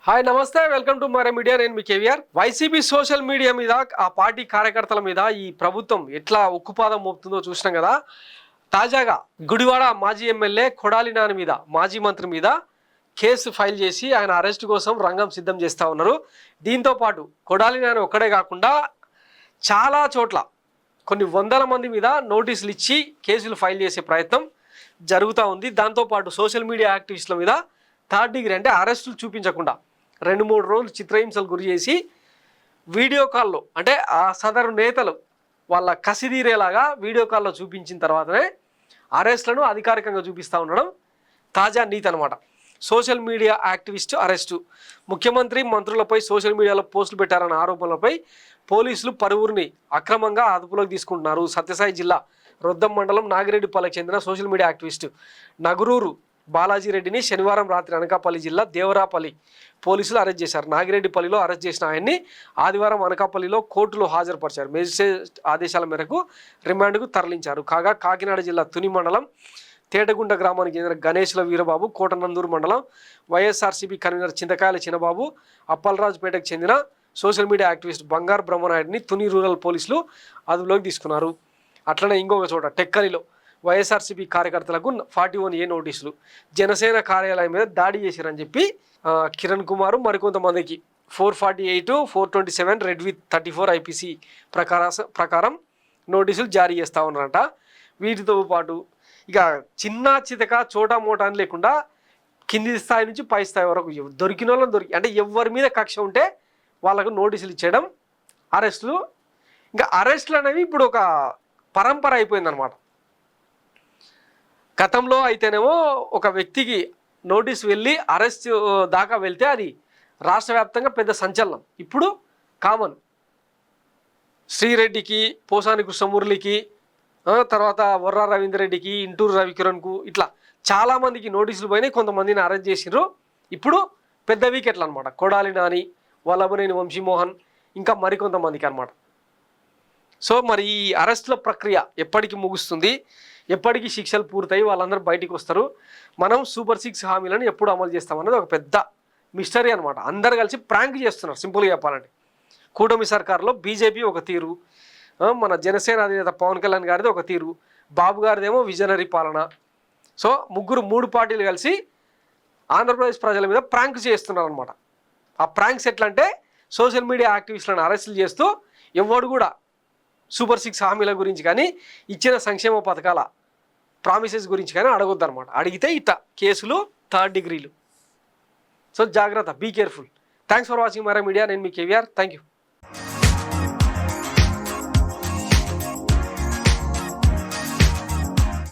Hi నమస్తే, welcome to మరే మీడియా. నేను మీ కేవీఆర్. వైసీపీ సోషల్ మీడియా మీద, ఆ పార్టీ కార్యకర్తల మీద ఈ ప్రభుత్వం ఎట్లా ఉక్కుపాదం మోపుతుందో చూసినాం కదా. తాజాగా గుడివాడ మాజీ ఎమ్మెల్యే కొడాలి నాని మీద, మాజీ మంత్రి మీద కేసు ఫైల్ చేసి ఆయన అరెస్ట్ కోసం రంగం సిద్ధం చేస్తూ ఉన్నారు. దీంతో పాటు కొడాలి నాని ఒక్కడే కాకుండా చాలా చోట్ల కొన్ని వందల మంది మీద నోటీసులు ఇచ్చి కేసులు ఫైల్ చేసే ప్రయత్నం జరుగుతూ ఉంది. దాంతోపాటు సోషల్ మీడియా యాక్టివిస్టుల మీద థర్డ్ డిగ్రీ అంటే అరెస్టులు చూపించకుండా 2-3 రోజులు చిత్రహింసలు గురి చేసి వీడియో కాల్లో, అంటే ఆ సదరు నేతలు వాళ్ళ కసిదీరేలాగా వీడియో కాల్లో చూపించిన తర్వాతనే అరెస్టులను అధికారికంగా చూపిస్తూ ఉండడం తాజా నీతి అనమాట. Social media activist arrest. ముఖ్యమంత్రి మంత్రులపై సోషల్ మీడియాలో పోస్టులు పెట్టారన్న ఆరోపణలపై పోలీసులు పలువురిని అక్రమంగా అదుపులోకి తీసుకుంటున్నారు. సత్యసాయి జిల్లా రొద్దం మండలం నాగిరెడ్డిపల్లికి చెందిన సోషల్ మీడియా యాక్టివిస్టు నగురూరు బాలాజీ రెడ్డిని శనివారం రాత్రి అనకాపల్లి జిల్లా దేవరాపల్లి పోలీసులు అరెస్ట్ చేశారు. నాగిరెడ్డిపల్లిలో అరెస్ట్ చేసిన ఆయన్ని ఆదివారం అనకాపల్లిలో కోర్టులో హాజరుపరిచారు. మేజిస్ట్రేట్ ఆదేశాల మేరకు రిమాండ్కు తరలించారు. కాగా కాకినాడ జిల్లా తుని మండలం తేటగుంట గ్రామానికి చెందిన గణేష్ల వీరబాబు, కోటనందూరు మండలం వైఎస్ఆర్సీపీ కన్వీనర్ చింతకాయల చిన్నబాబు, అప్పలరాజుపేటకు చెందిన సోషల్ మీడియా యాక్టివిస్ట్ బంగారు బ్రహ్మనాయుడిని తుని రూరల్ పోలీసులు అదుపులోకి తీసుకున్నారు. అట్లనే ఇంకొక చోట టెక్కలిలో వైఎస్ఆర్సీపీ కార్యకర్తలకు 41A నోటీసులు. జనసేన కార్యాలయం మీద దాడి చేశారని చెప్పి కిరణ్ కుమార్ మరికొంతమందికి 448, 427 రెడ్ విత్ 34 IPC ప్రకారం నోటీసులు జారీ చేస్తూ ఉన్నారట. వీటితో పాటు ఇక చిన్న చితక చోటా మోటా అని లేకుండా కింది స్థాయి నుంచి పై స్థాయి వరకు దొరికిన వాళ్ళని అంటే ఎవరి మీద కక్ష ఉంటే వాళ్ళకు నోటీసులు ఇచ్చేయడం, అరెస్టులు. ఇంకా అరెస్టులు అనేవి ఇప్పుడు ఒక పరంపర అయిపోయిందనమాట. గతంలో అయితేనేమో ఒక వ్యక్తికి నోటీస్ వెళ్ళి అరెస్ట్ దాకా వెళ్తే అది రాష్ట్ర వ్యాప్తంగా పెద్ద సంచలనం. ఇప్పుడు కామన్. శ్రీరెడ్డికి, పోసాని కృష్ణమురళికి, తర్వాత వర్రా రవీందర్ రెడ్డికి, ఇంటూరు రవికిరణ్కు ఇట్లా చాలామందికి నోటీసులు పోయినాయి. కొంతమందిని అరెస్ట్ చేసిర్రు. ఇప్పుడు పెద్ద వికెట్లు అనమాట. కొడాలి నాని, వల్లభనేని వంశీమోహన్, ఇంకా మరికొంతమందికి అనమాట. సో మరి ఈ అరెస్టుల ప్రక్రియ ఎప్పటికి ముగుస్తుంది, ఎప్పటికీ శిక్షలు పూర్తయి వాళ్ళందరూ బయటికి వస్తారు, మనం సూపర్ 6 హామీలను ఎప్పుడు అమలు చేస్తామన్నది ఒక పెద్ద మిస్టరీ అనమాట. అందరు కలిసి ప్రాంక్ చేస్తున్నారు. సింపుల్గా చెప్పాలంటే కూటమి సర్కారులో బీజేపీ ఒక తీరు, మన జనసేన అధినేత పవన్ కళ్యాణ్ గారిది ఒక తీరు, బాబు గారిదేమో విజనరీ పాలన. సో మూడు పార్టీలు కలిసి ఆంధ్రప్రదేశ్ ప్రజల మీద ప్రాంక్ చేస్తున్నారు అనమాట. ఆ ప్రాంక్స్ ఎట్లా అంటే సోషల్ మీడియా యాక్టివిస్టులను అరెస్టులు చేస్తూ ఎవడు కూడా సూపర్ 6 హామీల గురించి కానీ ఇచ్చిన సంక్షేమ పథకాల ప్రామిసెస్ గురించి కానీ అడగొద్దు అనమాట. అడిగితే ఇట్లా కేసులు, థర్డ్ డిగ్రీలు. సో జాగ్రత్త, be careful. Thanks for watching మరే మీడియా. నేను మీ కేవీఆర్. Thank you.